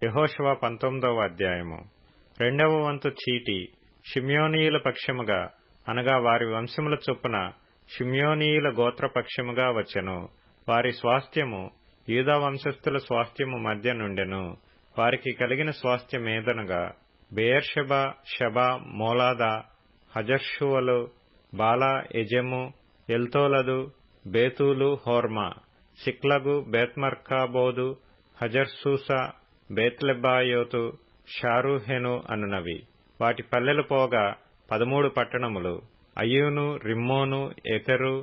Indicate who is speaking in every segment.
Speaker 1: యెహోషువ 19వ అధ్యాయము. రెండవ వంతు చీటి షిమ్యోనీయుల పక్షముగా అనగా వారి వంశముల చొప్పున షిమ్యోనీయుల గోత్రపక్షముగా వచ్చెను. వారి స్వాస్థ్యము యూదా వంశస్థుల స్వాస్థ్యము మధ్య నుండెను. వారికి కలిగిన స్వాస్థ్యమేదనగా బెయేర్షెబా, షెబా, మోలాదా, హజర్షువలు, బాలా, ఎజెము, ఎల్తోలదు, బేతూలు, హోర్మా, సిక్లగు, బేత్మర్కాబోదు, హజర్సూసా, బేత్లెబాయోతు, షారూహెను అనునవి. వాటి పల్లెలు పోగా 13 పట్టణములు. అయ్యూను, రిమ్మోను, ఎతెరు,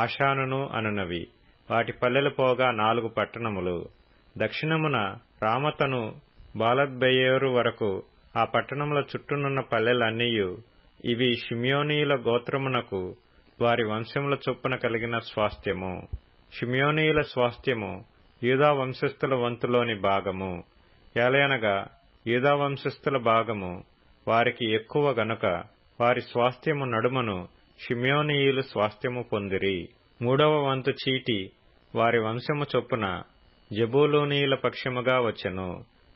Speaker 1: ఆషానును అనునవి. వాటి పల్లెలు పోగా 4 పట్టణములు. దక్షిణమున రామతను బాలత్బెయేరు వరకు ఆ పట్టణముల చుట్టూనున్న పల్లెలన్నీయు. ఇవి షిమ్యోనీయుల గోత్రమునకు వారి వంశముల చొప్పున కలిగిన స్వాస్థ్యము. షిమ్యోనీయుల స్వాస్థ్యము యూదా వంశస్థుల వంతులోని భాగము. ఏలయనగా యూదా వంశస్థుల భాగము వారికి ఎక్కువ గనుక వారి స్వాస్థ్యము నడుమను షిమ్యోనీయులు స్వాస్థ్యము పొందిరి. మూడవ వంతు చీటి వారి వంశము చొప్పున జెబూలూనీయుల పక్షముగా వచ్చెను.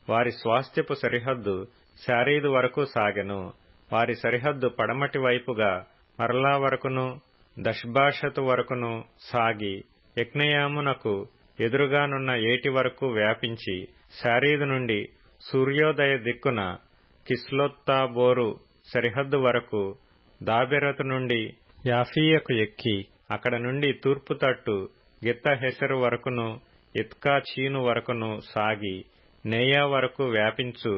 Speaker 1: వారి స్వాస్థ్యపు సరిహద్దు శారీదు వరకు సాగెను. వారి సరిహద్దు పడమటి వైపుగా మరలా వరకును దష్బాషతు వరకును సాగి యక్నెయామునకు ఎదురుగానున్న ఏటి వరకు వ్యాపించి శారీదు నుండి సూర్యోదయ దిక్కున కిస్లోత్తాబోరు సరిహద్దు వరకు దాబెరతు నుండి యాఫీయకు ఎక్కి అక్కడ నుండి తూర్పు తట్టు గిత్తహెసరు వరకును ఇత్కా చీను వరకును సాగి నేయా వరకు వ్యాపించు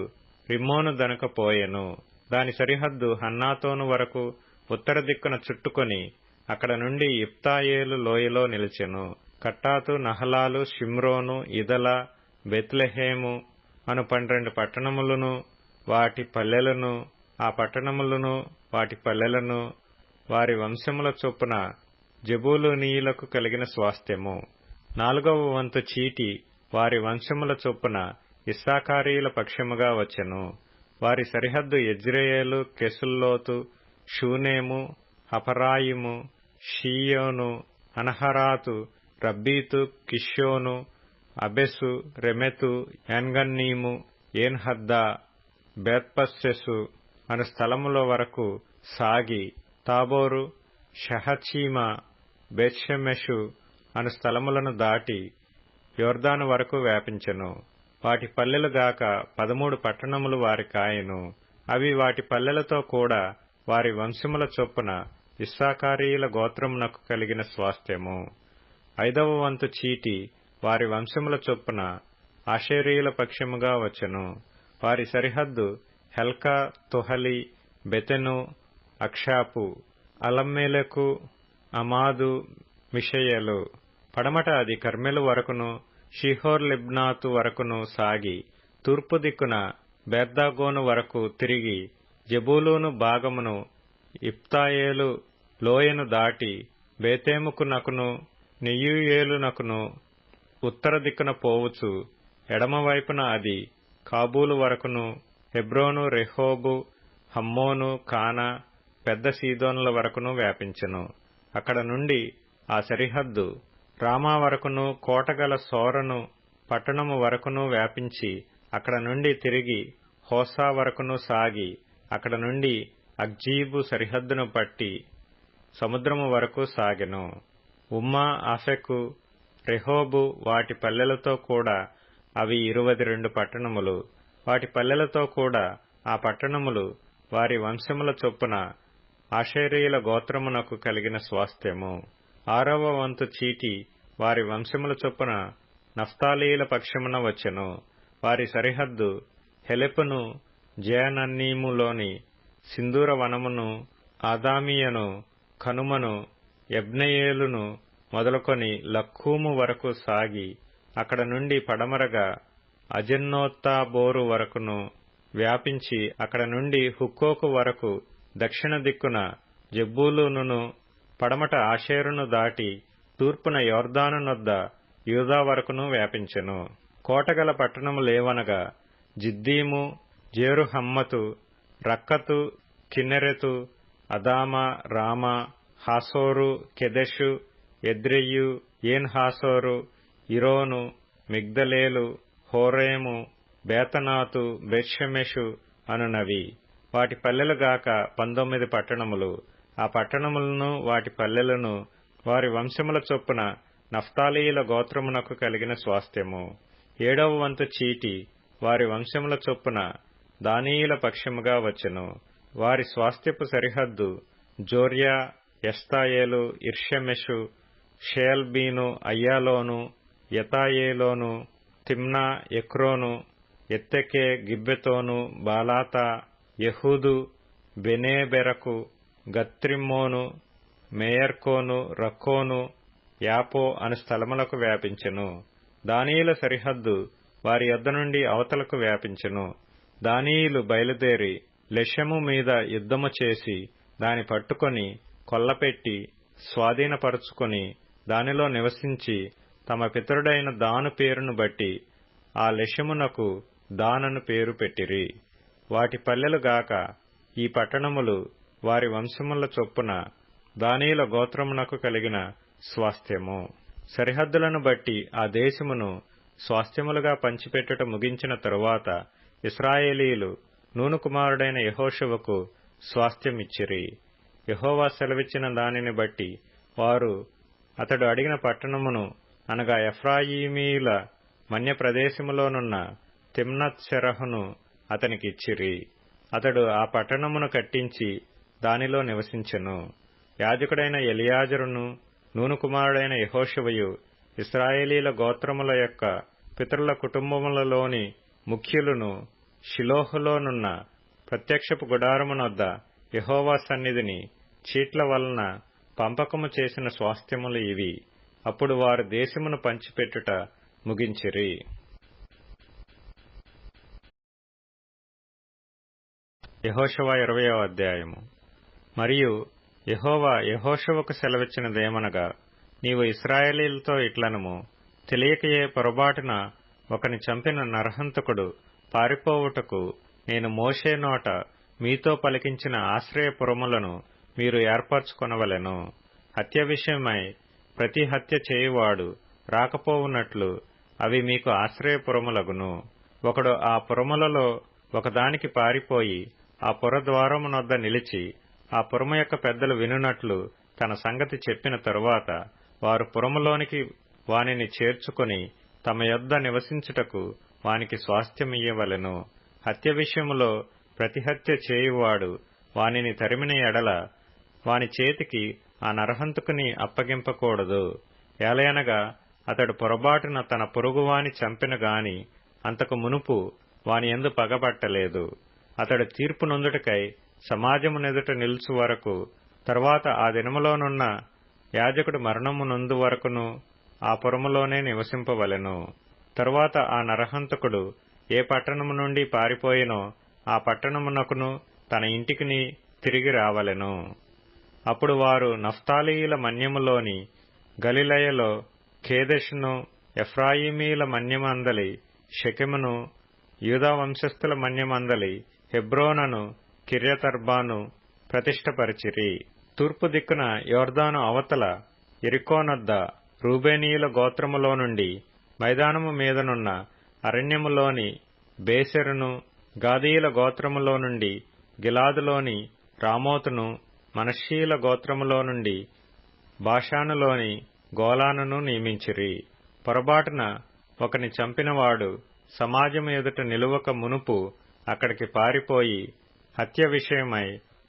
Speaker 1: రిమ్మోను దనక పోయెను. దాని సరిహద్దు హన్నాతోను వరకు ఉత్తర దిక్కున చుట్టుకొని అక్కడ నుండి ఇప్తాయేలు లోయలో నిలిచెను. కట్టాతు, నహలాలు, షిమ్రోను, ఇదల, బెత్లెహేము అను 12 పట్టణములను వాటి పల్లెలను, ఆ పట్టణములను వాటి పల్లెలను వారి వంశముల చొప్పున జెబూలూనీయులకు కలిగిన స్వాస్థ్యము. 4వ వంతు చీటి వారి వంశముల చొప్పున ఇస్సాకారీయుల పక్షముగా వచ్చెను. వారి సరిహద్దు యెజ్రెయేలు, Chesulloth, షూనేము, Hapharaim, Shion, Anaharath, Rabbith, కిష్యోను, అబెసు, రెమెతు, ఏన్గన్నీము, Enhaddah, Bethpazzez అను స్థలముల వరకు సాగి తాబోరు, షహచీమా, బేత్షెమెషు అను స్థలములను దాటి యొర్దాను వరకు వ్యాపించెను. వాటి పల్లెలుగాక 13 పట్టణములు వారి కాయెను. అవి వాటి పల్లెలతో కూడా వారి వంశముల చొప్పున ఇస్సాకారీయుల గోత్రమునకు కలిగిన స్వాస్థ్యము. 5వ వంతు చీటి వారి వంశముల చొప్పున ఆషేరీయుల పక్షముగా వచ్చెను. వారి సరిహద్దు హెల్కా, తొహలి, బెతెను, అక్షాపు, అలమ్మెలెకు, అమాదు, మిషయలు. పడమట అది కర్మెలు వరకును షీహోర్ లిబ్నాతు వరకును సాగి తూర్పు దిక్కున బేర్దాగోను వరకు తిరిగి జెబూలూను భాగమును ఇప్తాయేలు లోయను దాటి బేతేముకునకును నెయ్యూయేలునకును ఉత్తర దిక్కున పోవుచు ఎడమవైపున అది కాబూలు వరకును హెబ్రోను, రెహోబు, హమ్మోను, కానా, పెద్ద సీదోనుల వరకును వ్యాపించెను. అక్కడ నుండి ఆ సరిహద్దు రామా వరకును కోటగల సోరను పట్టణము వరకును వ్యాపించి అక్కడ నుండి తిరిగి హోసా వరకును సాగి అక్కడ నుండి అగ్జీబు సరిహద్దును పట్టి సముద్రము వరకు సాగెను. ఉమ్మా, ఆఫెకు, రెహోబు వాటి పల్లెలతో కూడా అవి 22 పట్టణములు. వాటి పల్లెలతో కూడా ఆ పట్టణములు వారి వంశముల చొప్పున ఆషేరీయుల గోత్రమునకు కలిగిన స్వాస్థ్యము. 6వ వంతు చీటి వారి వంశముల చొప్పున నఫ్తాలీయుల పక్షమున వచ్చెను. వారి సరిహద్దు హెలెపును, జయనన్నీములోని సింధూర వనమును, ఆదామియను, కనుమను, యబ్నెయేలును మొదలుకొని లక్కూము వరకు సాగి అక్కడ నుండి పడమరగా అజన్నోత్తాబోరు వరకును వ్యాపించి అక్కడ నుండి హుక్కోకు వరకు దక్షిణ దిక్కున జెబూలూనును పడమట ఆషేరును దాటి తూర్పున యొర్దాను నొద్ద యూదా వరకును వ్యాపించెను. కోటగల పట్టణములేవనగా జిద్దీము, జేరుహమ్మతు, రక్కతు, కిన్నెరెతు, అదామా, రామా, హాసోరు, కెదెషు, ఎద్రెయు, ఏన్ హాసోరు, ఇరోను, మిగ్దలేలు, హోరేము, బేతనాతు, బెత్షెమెషు అనునవి. వాటి పల్లెలుగాక 19 పట్టణములు. ఆ పట్టణములను వాటి పల్లెలను వారి వంశముల చొప్పున నఫ్తాలీయుల గోత్రమునకు కలిగిన స్వాస్థ్యము. 7వ వంతు చీటి వారి వంశముల చొప్పున దానీయుల పక్షముగా వచ్చెను. వారి స్వాస్థ్యపు సరిహద్దు జోర్యా, ఎష్తాయేలు, ఇర్షెమెషు, షేల్బీను, అయ్యాలోను, యతాయేలోను, తిమ్నా, ఎక్రోను, ఎత్తెకే, గిబ్బెతోను, బాలాతా, యెహూదు, బెనేబెరకు, గత్రిమ్మోను, మేయర్కోను, రక్కోను, యాపో అను స్థలములకు వ్యాపించెను. దానీయుల సరిహద్దు వారి యొద్ద నుండి అవతలకు వ్యాపించెను. దానీయులు బయలుదేరి లెషెము మీద యుద్ధము చేసి దాని పట్టుకొని కొల్లపెట్టి స్వాధీనపరుచుకొని దానిలో నివసించి తమ పితరుడైన దాను పేరును బట్టి ఆ లెషెమునకు దానను పేరు పెట్టిరి. వాటి పల్లెలుగాక ఈ పట్టణములు వారి వంశముల చొప్పున దానీయుల గోత్రమునకు కలిగిన స్వాస్థ్యము. సరిహద్దులను బట్టి ఆ దేశమును స్వాస్థ్యములుగా పంచిపెట్టుట ముగించిన తరువాత ఇశ్రాయేలీయులు నూను కుమారుడైన యెహోషువకు స్వాస్థ్యమిచ్చిరి. యెహోవా సెలవిచ్చిన దానిని బట్టి వారు అతడు అడిగిన పట్టణమును అనగా ఎఫ్రాయిమీయుల మన్య ప్రదేశములోనున్న తిమ్నత్ సెరహును అతనికిచ్చిరి. అతడు ఆ పట్టణమును కట్టించి దానిలో నివసించెను. యాజకుడైన ఎలియాజరును నూను కుమారుడైన యెహోషువయు ఇశ్రాయేలీల గోత్రముల యొక్క పితరుల కుటుంబములలోని ముఖ్యులను షిలోహులోనున్న ప్రత్యక్షపు గుడారమునొద్ద యెహోవా సన్నిధిని చీట్ల వలన పంపకము చేసిన స్వాస్థ్యములు ఇవి. అప్పుడు వారు దేశమును పంచిపెట్టుట ముగించిరి. యెహోషువ 20వ అధ్యాయము. మరియు యెహోవా యెహోషువకు సెలవిచ్చినదేమనగా, నీవు ఇశ్రాయేలీయులతో ఇట్లనుము, తెలియకయే పొరబాటున ఒకని చంపిన నరహంతకుడు పారిపోవుటకు నేను మోషే నోట మీతో పలికించిన ఆశ్రయపురములను మీరు ఏర్పరచుకొనవలెను. హత్య విషయమై ప్రతి హత్య చేయువాడు రాకపోవునట్లు అవి మీకు ఆశ్రయపురములగును. ఒకడు ఆ పురములలో ఒకదానికి పారిపోయి ఆ పురద్వారమునొద్ద నిలిచి ఆ పురము యొక్క పెద్దలు వినునట్లు తన సంగతి చెప్పిన తరువాత వారు పురములోనికి వానిని చేర్చుకొని తమ యొద్ద నివసించుటకు వానికి స్వాస్థ్యమియ్యవలెను. హత్య విషయములో ప్రతిహత్య చేయువాడు వానిని తరిమిన ఎడల వాని చేతికి ఆ నరహంతకుని అప్పగింపకూడదు. ఏలయనగా అతడు పొరబాటున తన పొరుగువాని చంపిన గాని అంతకు మునుపు వాని యందు పగబట్టలేదు. అతడు తీర్పు నొందుటకై సమాజమునెదుట నిలుచు వరకు, తరువాత ఆ దినములోనున్న యాజకుడు మరణము నొందు వరకును ఆ పురములోనే నివసింపవలెను. తరువాత ఆ నరహంతకుడు ఏ పట్టణము నుండి పారిపోయినో ఆ పట్టణమునకును తన ఇంటికిని తిరిగి రావలెను. అప్పుడు వారు నఫ్తాలీయుల మన్యములోని గలిలయలో కేదెషును, ఎఫ్రాయిమీల మన్యమందలి షెకెమును, యూదా వంశస్థుల మన్యమందలి హెబ్రోనను, కిర్యతర్బాను ప్రతిష్టపరిచిరి. తూర్పు దిక్కున యోర్దాను అవతల యెరికోనొద్ద రూబేనీయుల గోత్రములో నుండి మైదానము మీదనున్న అరణ్యములోని బేసెరును, గాదీయుల గోత్రములో నుండి గిలాదులోని రామోతును, మనష్షీయుల గోత్రములో నుండి బాషానులోని గోలానును నియమించిరి. పొరబాటున ఒకని చంపినవాడు సమాజము ఎదుట నిలువక మునుపు అక్కడికి పారిపోయి హత్య విషయమై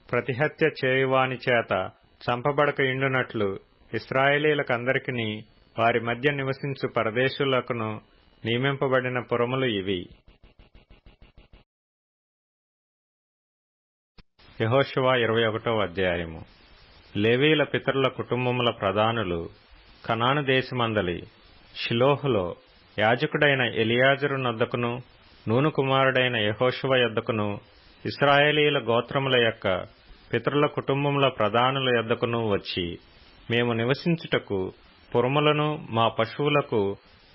Speaker 1: ప్రతిహత్య చేయువాని చేత చంపబడక ఇండునట్లు ఇశ్రాయేలీలకందరికిని వారి మధ్య నివసించు పరదేశులకును నియమింపబడిన పురములు ఇవి. యెహోషువ 21వ అధ్యాయము. లేవీయుల పితరుల కుటుంబముల ప్రధానులు కనాను దేశమందలి షిలోహులో యాజకుడైన ఎలియాజరు నొద్దకును నూను కుమారుడైన యెహోషువ యొద్దకును ఇశ్రాయేలీయుల గోత్రముల యొక్క పితరుల కుటుంబముల ప్రధానుల యొద్దకును వచ్చి, మేము నివసించుటకు పురములను మా పశువులకు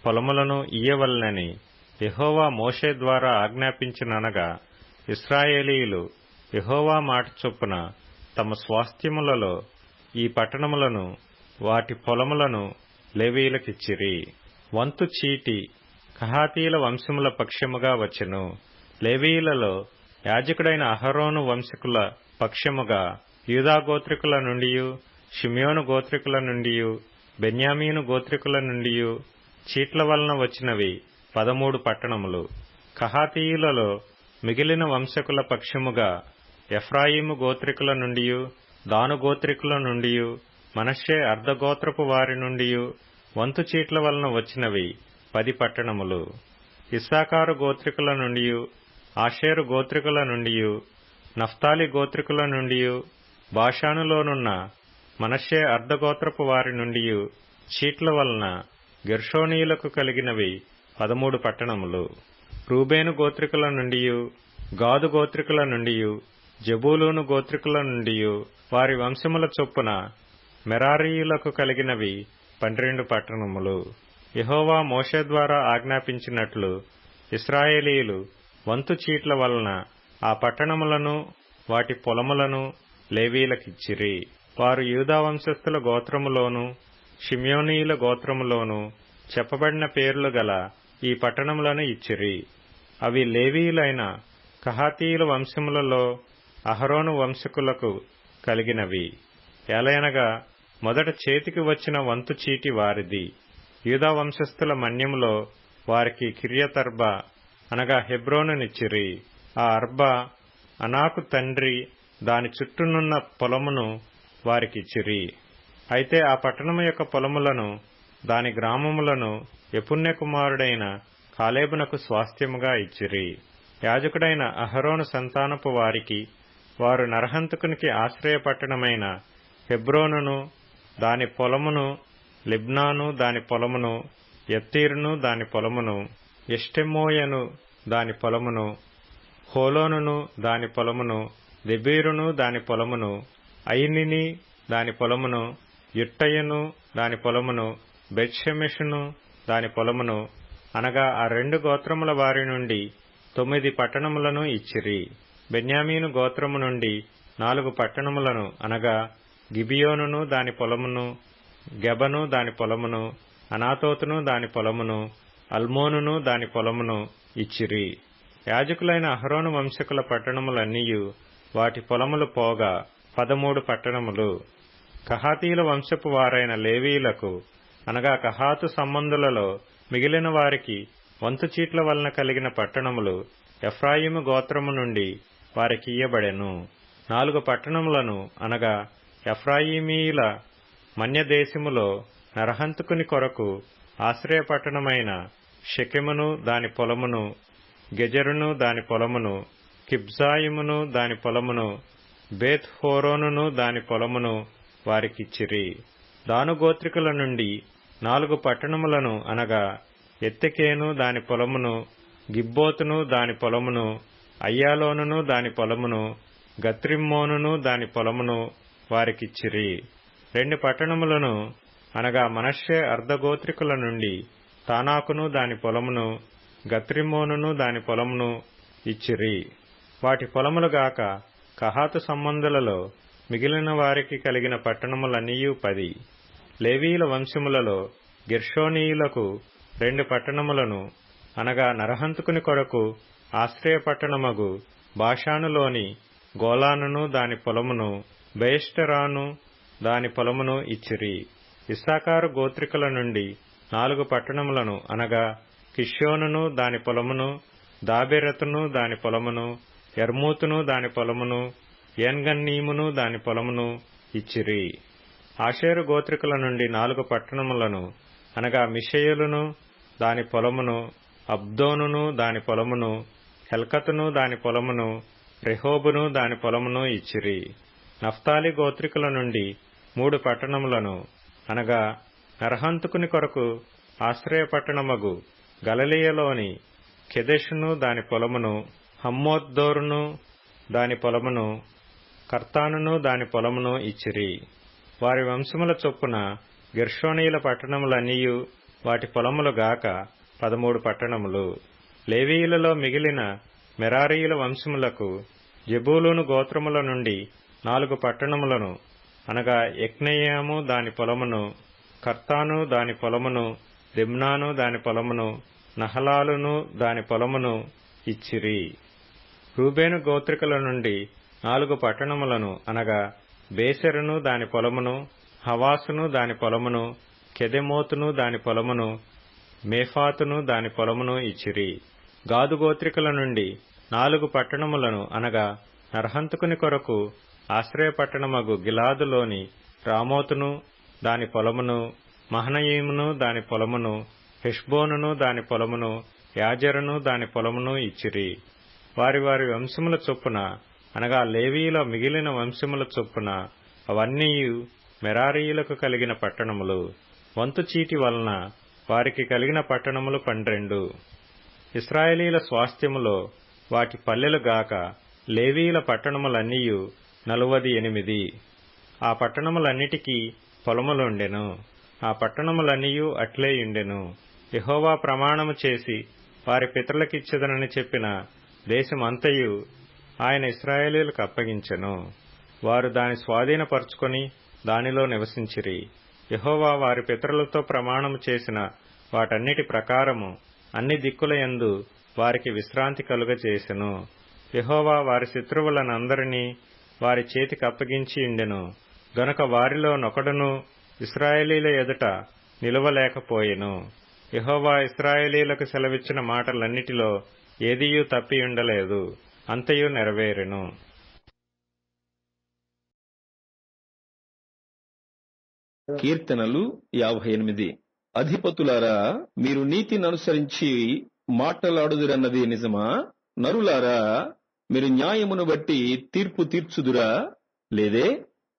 Speaker 1: పొలములను ఇయ్యవలెనని యెహోవా మోషే ద్వారా ఆజ్ఞాపించిననగా, ఇశ్రాయేలీయులు యెహోవా మాట చొప్పున తమ స్వాస్థ్యములలో ఈ పట్టణములను వాటి పొలములను లేవీయులకిచ్చిరి. వంతు చీటి కహాతీయుల వంశముల పక్షముగా వచ్చెను. లేవీయులలో యాజకుడైన అహరోను వంశకుల పక్షముగా యూదా గోత్రికుల నుండియు, షిమ్యోను గోత్రికుల నుండియు, బెన్యామీను గోత్రికుల నుండియు చీట్ల వలన వచ్చినవి 13 పట్టణములు. కహాతీయులలో మిగిలిన వంశకుల పక్షముగా ఎఫ్రాయిము గోత్రికుల నుండియు, దాను గోత్రికుల నుండియు, మనష్షే అర్ధగోత్రపు వారి నుండియు వంతు చీట్ల వలన వచ్చినవి 10 పట్టణములు. ఇస్సాకారు గోత్రికుల నుండియు, ఆషేరు గోత్రికుల నుండియు, నఫ్తాలి గోత్రికుల నుండియు, బాషానులోనున్న మనష్షే అర్ధగోత్రపు వారి నుండియు చీట్ల వలన గెర్షోనీయులకు కలిగినవి 13 పట్టణములు. రూబేను గోత్రికుల నుండియు, గాదు గోత్రికుల నుండియు, జెబూలూను గోత్రికుల నుండియు వారి వంశముల చొప్పున మెరారీయులకు కలిగినవి 12 పట్టణములు. యెహోవా మోషే ద్వారా ఆజ్ఞాపించినట్లు ఇశ్రాయేలీయులు వంతు చీట్ల వలన ఆ పట్టణములను వాటి పొలములను లేవీయులకిచ్చిరి. వారు యూదా వంశస్థుల గోత్రములోను, షిమ్యోనీయుల గోత్రములోను చెప్పబడిన పేర్లు గల ఈ పట్టణములను ఇచ్చిరి. అవి లేవీయులైన కహాతీయుల వంశములలో అహరోను వంశకులకు కలిగినవి. ఎలయనగా మొదట చేతికి వచ్చిన వంతు చీటి వారిది. యూదా వంశస్థుల మన్యములో వారికి కిర్యతర్బా అనగా హెబ్రోనునిచ్చిరి. ఆ అర్బా అనాకు తండ్రి దాని చుట్టూనున్న పొలమును వారికిచ్చిరి. అయితే ఆ పట్టణము యొక్క పొలములను దాని గ్రామములను యెఫున్నె కుమారుడైన కాలేబునకు స్వాస్థ్యముగా ఇచ్చిరి. యాజకుడైన అహరోను సంతానపు వారికి వారు నరహంతకునికి ఆశ్రయపట్టణమైన హెబ్రోనును దాని పొలమును, లిబ్నాను దాని పొలమును, యత్తీరును దాని పొలమును, ఎష్టెమోయను దాని పొలమును, హోలోనును దాని పొలమును, దెబీరును దాని పొలమును, అయినిని దాని పొలమును, యుట్టయను దాని పొలమును, బెత్షెమెషును దాని పొలమును అనగా ఆ 2 గోత్రముల వారి నుండి 9 పట్టణములను ఇచ్చిరి. బెన్యామీను గోత్రము నుండి 4 పట్టణములను అనగా గిబియోనును దాని పొలమును, గెబను దాని పొలమును, అనాతోతును దాని పొలమును, అల్మోనును దాని పొలమును ఇచ్చిరి. యాజకులైన అహరోను వంశకుల పట్టణములన్నీయు వాటి పొలములు పోగా 13 పట్టణములు. కహాతీయుల వంశపు వారైన లేవీయులకు అనగా కహాతు సంబంధులలో మిగిలిన వారికి వంతు చీట్ల వలన కలిగిన పట్టణములు ఎఫ్రాయిము గోత్రము నుండి వారికి ఇయ్యబడెను. 4 పట్టణములను అనగా ఎఫ్రాయిమీయుల మన్యదేశములో నరహంతకుని కొరకు ఆశ్రయపట్టణమైన షెకెమును దాని పొలమును, గెజెరును దాని పొలమును, కిబ్జాయిమును దాని పొలమును, బేత్ హోరోనును దాని పొలమును వారికిచ్చిరి. దాను గోత్రికుల నుండి 4 పట్టణములను అనగా ఎత్తెకేను దాని పొలమును, గిబ్బోతును దాని పొలమును, అయ్యాలోనును దాని పొలమును, గత్రిమ్మోనును దాని పొలమును వారికిచ్చిరి. 2 పట్టణములను అనగా మనష్షే అర్ధగోత్రికుల నుండి తానాకును దాని పొలమును, గత్రిమ్మోనును దాని పొలమును ఇచ్చిరి. వాటి పొలములుగాక కహాతు సంబంధులలో మిగిలిన వారికి కలిగిన పట్టణములన్నీయు 10. లేవీయుల వంశములలో గెర్షోనీయులకు 2 పట్టణములను అనగా నరహంతకుని కొరకు ఆశ్రయపట్టణమగు బాషానులోని గోలానును దాని పొలమును, బెయష్టెరాను దాని పొలమును ఇచ్చిరి. ఇస్సాకారు గోత్రికుల నుండి 4 పట్టణములను అనగా కిష్యోనును దాని పొలమును, దాబెరతును దాని పొలమును, యర్మూతును దాని పొలమును, ఏన్గన్నీమును దాని పొలమును ఇచ్చిరి. ఆషేరు గోత్రికుల నుండి 4 పట్టణములను అనగా మిషెయలును దాని పొలమును, అబ్దోనును దాని పొలమును, హెల్కతును దాని పొలమును, రెహోబును దాని పొలమును ఇచ్చిరి. నఫ్తాలి గోత్రికుల నుండి 3 పట్టణములను అనగా నరహంతకుని కొరకు ఆశ్రయపట్టణమగు గలిలయలోని కెదెషును దాని పొలమును, హమ్మోద్దోరును దాని పొలమును, కర్తానును దాని పొలమును ఇచ్చిరి. వారి వంశముల చొప్పున గెర్షోనీయుల పట్టణములన్నీయు వాటి పొలములుగాక 13 పట్టణములు. లేవీయులలో మిగిలిన మెరారీయుల వంశములకు జెబూలూను గోత్రముల నుండి 4 పట్టణములను అనగా యెక్నెయాము దాని పొలమును, కర్తాను దాని పొలమును, దిమ్నాను దాని పొలమును, నహలాలును దాని పొలమును ఇచ్చిరి. రూబేను గోత్రికుల నుండి 4 పట్టణములను అనగా బేసెరును దాని పొలమును, హవాసును దాని పొలమును, కెదెమోతును దాని పొలమును, మేఫాతును దాని పొలమును ఇచ్చిరి. గాదు గోత్రికుల నుండి 4 పట్టణములను అనగా నరహంతకుని కొరకు ఆశ్రయపట్టణమగు గిలాదులోని రామోతును దాని పొలమును, మహనయీమును దాని పొలమును, హెష్బోనును దాని పొలమును, యాజెరును దాని పొలమును ఇచ్చిరి. వారి వారి వంశముల చొప్పున అనగా లేవీయుల మిగిలిన వంశముల చొప్పున అవన్నీ మెరారీయులకు కలిగిన పట్టణములు. వంతు చీటి వలన వారికి కలిగిన పట్టణములు 12. ఇశ్రాయేలీల స్వాస్థ్యములో వాటి పల్లెలు గాక లేవీయుల పట్టణములన్నీయు 48. ఆ పట్టణములన్నిటికీ పొలములుండెను. ఆ పట్టణములన్నీయు అట్లేయుండెను. యెహోవా ప్రమాణము చేసి వారి పితరులకిచ్చెదనని చెప్పిన దేశమంతయు ఆయన ఇశ్రాయేలీయులకు అప్పగించెను. వారు దాని స్వాధీనపరచుకొని దానిలో నివసించిరి. యెహోవా వారి పితరులతో ప్రమాణము చేసిన వాటన్నిటి ప్రకారము అన్ని దిక్కులయందు వారికి విశ్రాంతి కలుగజేసెను. యెహోవా వారి శత్రువులనందరినీ వారి చేతికి అప్పగించి ఉండెను గనుక వారిలో నొకడును ఇశ్రాయేలీల ఎదుట నిలువలేకపోయెను. యెహోవా ఇశ్రాయేలీలకు సెలవిచ్చిన మాటలన్నిటిలో ఏదియూ తప్పియుండలేదు, అంతయు నెరవేరెను.
Speaker 2: కీర్తనలు 58. అధిపతులారా, మీరు నీతిని అనుసరించి మాటలాడుదురన్నది నిజమా? నరులారా, మీరు న్యాయమును బట్టి తీర్పు తీర్చుదురా? లేదే,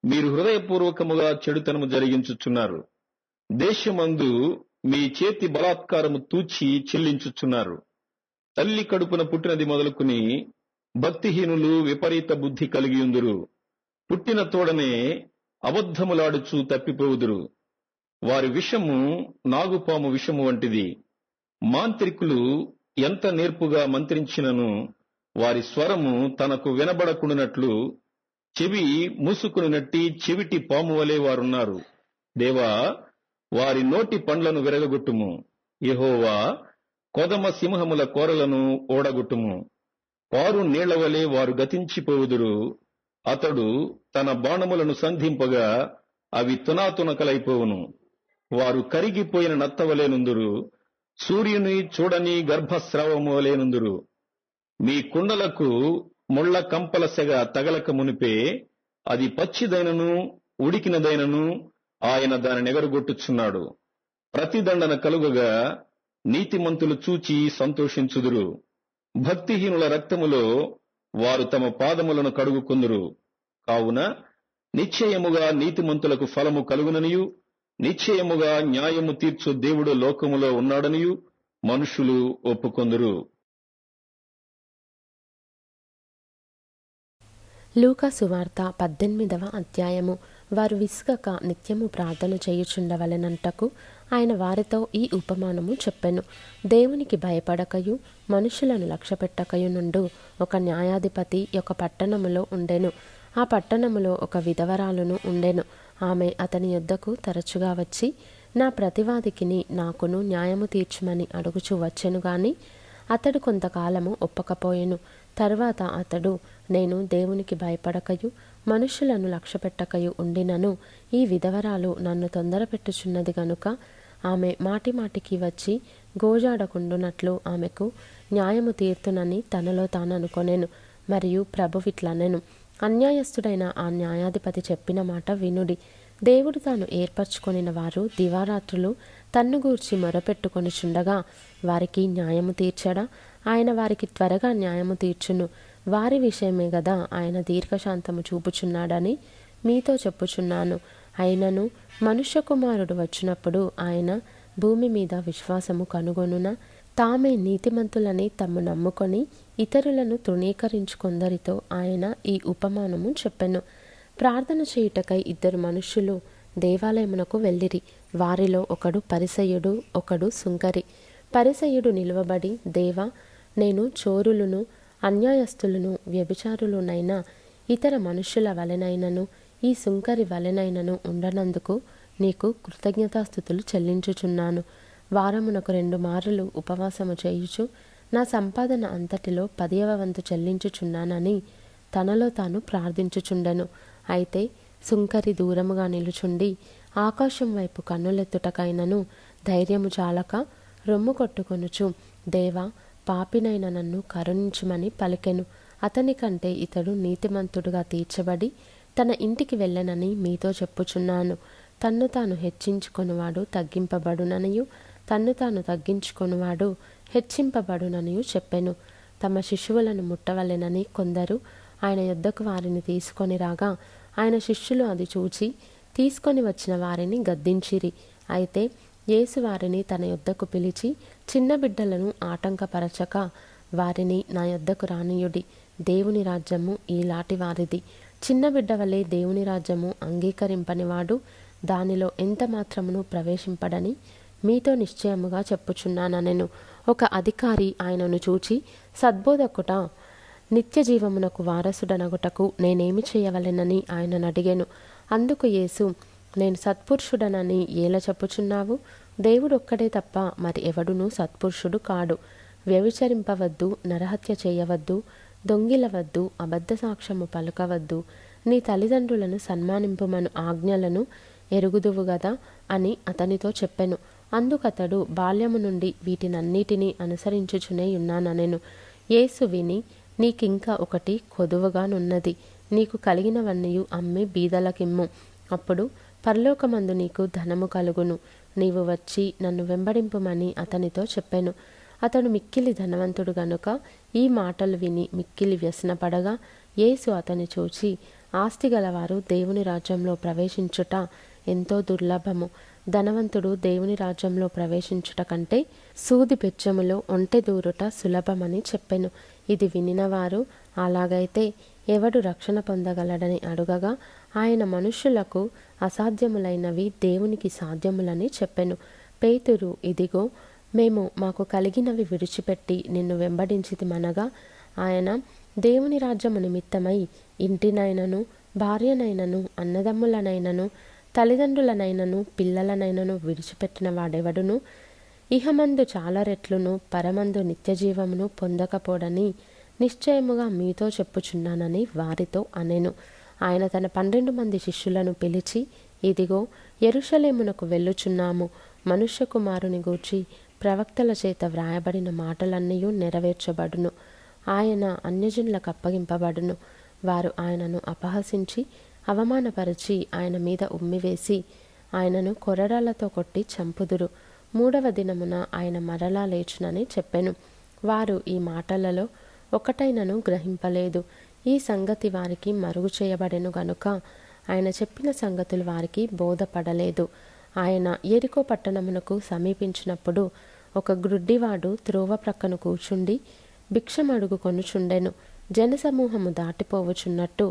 Speaker 2: మీరు హృదయపూర్వకముగా చెడుతనము జరిగించుచున్నారు. దేశమందు మీ చేతి బలాత్కారము తూచి చెల్లించుచున్నారు. తల్లి కడుపున పుట్టినది మొదలుకుని భక్తిహీనులు విపరీత బుద్ధి కలిగియుందురు. పుట్టిన తోడనే అబద్ధములాడుచు తప్పిపోవుదురు. వారి విషము నాగుపాము విషము వంటిది. మాంత్రికులు ఎంత నేర్పుగా మంత్రించినను వారి స్వరము తనకు వినబడకుండునట్లు చెవి మూసుకునినట్టి చెవిటి పాము వలె వారున్నారు. దేవా, వారి నోటి పండ్లను విరగగొట్టుము. యెహోవా, కొదమ సింహముల కోరలను ఓడగొట్టుము. పారు నీళ్ల వలె వారు గతించిపోవుదురు. అతడు తన బాణములను సంధింపగా అవి తునాతునకలైపోవును. వారు కరిగిపోయిన నత్తవలేనుందురు. సూర్యుని చూడని గర్భస్రావము వలేనుందురు. మీ కుండలకు ముళ్ల కంపల సెగ తగలక మునిపే అది పచ్చిదైనను ఉడికినదైనను ఆయన దానిని ఎగరగొట్టుచున్నాడు. ప్రతిదండన కలుగగా నీతిమంతులు చూచి సంతోషించుదురు. భక్తిహీనుల రక్తములో వారు తమ పాదములను కడుగుకొందురు. కావున నిశ్చయముగా నీతిమంతులకు ఫలము కలుగుననియు, నిశ్చయముగా న్యాయము తీర్చు దేవుడు లోకములో ఉన్నాడనియు మనుషులు ఒప్పుకొందురు.
Speaker 3: లూకా సువార్త 18వ అధ్యాయము. వారు విసుగక నిత్యము ప్రార్థన చేయుచుండవలెనంటకు ఆయన వారితో ఈ ఉపమానము చెప్పెను. దేవునికి భయపడకయు మనుషులను లక్ష్యపెట్టకయు నుండు ఒక న్యాయాధిపతి ఒక పట్టణములో ఉండెను. ఆ పట్టణములో ఒక విధవరాలును ఉండెను. ఆమె అతని యొద్దకు తరచుగా వచ్చి, నా ప్రతివాదికిని నాకును న్యాయము తీర్చుమని అడుగుచూ వచ్చెను గాని అతడు కొంతకాలము ఒప్పకపోయెను. తర్వాత అతడు, నేను దేవునికి భయపడకయు మనుషులను లక్ష్యపెట్టకయు ఉండినను ఈ విధవరాలు నన్ను తొందరపెట్టుచున్నది గనుక ఆమె మాటిమాటికి వచ్చి గోజాడకుండునట్లు ఆమెకు న్యాయము తీర్తునని తనలో తాననుకొనెను. మరియు ప్రభువిట్లనెను, అన్యాయస్తుడైన ఆ న్యాయాధిపతి చెప్పిన మాట వినుడి. దేవుడు తాను ఏర్పరచుకొనిన వారు దివారాత్రులు తన్ను గూర్చి మొరపెట్టుకొనిచుండగా వారికి న్యాయము తీర్చడా? ఆయన వారికి త్వరగా న్యాయము తీర్చును. వారి విషయమే గదా ఆయన దీర్ఘశాంతము చూపుచున్నాడని మీతో చెప్పుచున్నాను. అయినను మనుష్య కుమారుడు వచ్చినప్పుడు ఆయన భూమి మీద విశ్వాసము కనుగొనునా? తామే నీతిమంతులని తమ్ము నమ్ముకొని ఇతరులను తృణీకరించుకొందరితో ఆయన ఈ ఉపమానము చెప్పెను. ప్రార్థన చేయుటకై 2 మనుష్యులు దేవాలయమునకు వెళ్ళిరి. వారిలో ఒకడు పరిసయ్యుడు, ఒకడు సుంకరి. పరిసయ్యుడు నిలువబడి, దేవా, నేను చోరులను, అన్యాయస్తులను, వ్యభిచారులునైనా ఇతర మనుష్యుల వలెనైనను ఈ సుంకరి వలెనైనను ఉండనందుకు నీకు కృతజ్ఞతాస్థుతులు చెల్లించుచున్నాను. వారమునకు 2 మారులు ఉపవాసము చేయుచు నా సంపాదన అంతటిలో 10వ వంతు చెల్లించుచున్నానని తనలో తాను ప్రార్థించుచుండెను. అయితే సుంకరి దూరముగా నిలుచుండి ఆకాశం వైపు కన్నులెత్తుటకైనను ధైర్యము చాలక రొమ్ము కొట్టుకొనుచు, దేవా, పాపినైన నన్ను కరుణించుమని పలికెను. అతని కంటే ఇతడు నీతిమంతుడుగా తీర్చబడి తన ఇంటికి వెళ్ళనని మీతో చెప్పుచున్నాను. తన్ను తాను హెచ్చించుకొనువాడు తగ్గింపబడుననియు, తన్ను తాను తగ్గించుకొనువాడు హెచ్చింపబడుననియు చెప్పెను. తమ శిశువులను ముట్టవలెనని కొందరు ఆయన యొద్దకు వారిని తీసుకొని రాగా, ఆయన శిష్యులు అది చూచి తీసుకొని వచ్చిన వారిని గద్దించిరి. అయితే యేసు వారిని తన యొద్దకు పిలిచి, చిన్న బిడ్డలను ఆటంకపరచక వారిని నా యొద్దకు రానియుడి. దేవుని రాజ్యము ఈలాటి వారిది. చిన్న బిడ్డ వలె దేవుని రాజ్యము అంగీకరింపనివాడు దానిలో ఎంత మాత్రమును ప్రవేశింపడని మీతో నిశ్చయముగా చెప్పుచున్నానెను. ఒక అధికారి ఆయనను చూచి, సద్బోధకుట, నిత్య జీవమునకు వారసుడనగుటకు నేనేమి చేయవలెనని ఆయనను అడిగెను. అందుకు యేసు, నేను సత్పురుషుడనని ఏల చెప్పుచున్నావు? దేవుడొక్కడే తప్ప మరి ఎవడునూ సత్పురుషుడు కాడు. వ్యభిచరింపవద్దు, నరహత్య చేయవద్దు, దొంగిలవద్దు, అబద్ధ సాక్ష్యము పలుకవద్దు, నీ తల్లిదండ్రులను సన్మానింపుమను ఆజ్ఞలను ఎరుగుదువు గదా అని అతనితో చెప్పెను. అందుకతడు, బాల్యము నుండి వీటినన్నిటినీ అనుసరించుచునే ఉన్నాననెను. యేసు విని, నీకింకా ఒకటి కొదువగానున్నది. నీకు కలిగినవన్నీయు అమ్మి బీదలకిమ్ము. అప్పుడు పరలోకమందు నీకు ధనము కలుగును. నీవు వచ్చి నన్ను వెంబడింపుమని అతనితో చెప్పెను. అతడు మిక్కిలి ధనవంతుడు గనుక ఈ మాటలు విని మిక్కిలి వ్యసనపడగా, యేసు అతని చూచి, ఆస్తి గలవారు దేవుని రాజ్యంలో ప్రవేశించుట ఎంతో దుర్లభము. ధనవంతుడు దేవుని రాజ్యంలో ప్రవేశించుట కంటే సూది బెచ్చములో ఒంటె దూరుట సులభమని చెప్పెను. ఇది వినినవారు, అలాగైతే ఎవడు రక్షణ పొందగలడని అడుగగా, ఆయన మనుష్యులకు అసాధ్యములైనవి దేవునికి సాధ్యములని చెప్పెను. పేతురు, ఇదిగో, మేము మాకు కలిగినవి విడిచిపెట్టి నిన్ను వెంబడించితిమనగా, ఆయన దేవుని రాజ్యము నిమిత్తమై ఇంటినైనను, భార్యనైనను, అన్నదమ్ములనైనను, తల్లిదండ్రులనైనను, పిల్లలనైనను విడిచిపెట్టిన వాడెవడును ఇహమందు చాలా రెట్లును పరమందు నిత్యజీవమును పొందకపోడని నిశ్చయముగా మీతో చెప్పుచున్నానని వారితో అనెను. ఆయన తన 12 మంది శిష్యులను పిలిచి, ఇదిగో, యెరూషలేమునకు వెళ్ళుచున్నాము. మనుష్య కుమారుని గూర్చి ప్రవక్తల చేత వ్రాయబడిన మాటలన్నీయూ నెరవేర్చబడును. ఆయన అన్యజనులకు అప్పగింపబడును. వారు ఆయనను అపహసించి అవమానపరిచి ఆయన మీద ఉమ్మివేసి ఆయనను కొరడాలతో కొట్టి చంపుదురు. 3వ దినమున ఆయన మరలా లేచునని చెప్పెను. వారు ఈ మాటలలో ఒకటైనను గ్రహింపలేదు. ఈ సంగతి వారికి మరుగు చేయబడెను గనుక ఆయన చెప్పిన సంగతులు వారికి బోధపడలేదు. ఆయన యెరికో పట్టణమునకు సమీపించినప్పుడు ఒక గ్రుడ్డివాడు త్రోవ ప్రక్కన కూర్చుండి భిక్షమడుగు కొనుచుండెను. జనసమూహము దాటిపోవచున్నట్టు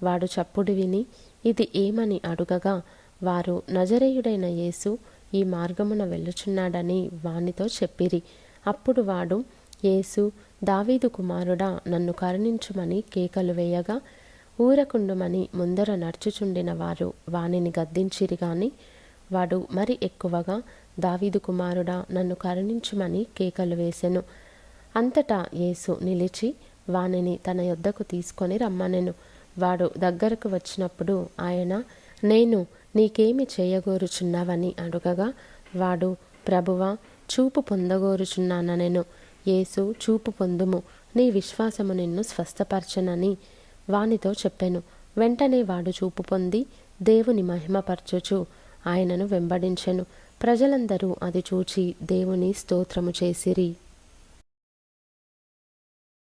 Speaker 3: వాడు చప్పుడు విని ఇది ఏమని అడుగగా, వారు నజరేయుడైన యేసు ఈ మార్గమున వెళ్ళుచున్నాడని వానితో చెప్పిరి. అప్పుడు వాడు, యేసు, దావీదు కుమారుడా, నన్ను కరుణించుమని కేకలు వేయగా, ఊరకుండుమని ముందర నడుచుచుండిన వారు వానిని గద్దించిరి గాని వాడు మరి ఎక్కువగా, దావీదు కుమారుడా, నన్ను కరుణించుమని కేకలు వేసెను. అంతటా యేసు నిలిచి వానిని తన యొద్దకు తీసుకొని రమ్మనెను. వాడు దగ్గరకు వచ్చినప్పుడు ఆయన, నేను నీకేమి చేయగోరుచున్నావని అడుగగా, వాడు, ప్రభువా, చూపు పొందగోరుచున్నాననెను. యేసు, చూపు పొందుము, నీ విశ్వాసము నిన్ను స్వస్థపరచనని వానితో చెప్పెను. వెంటనే వాడు చూపు పొంది దేవుని మహిమపరచుచు ఆయనను వెంబడించెను. ప్రజలందరూ అది చూచి దేవుని స్తోత్రము చేసిరి.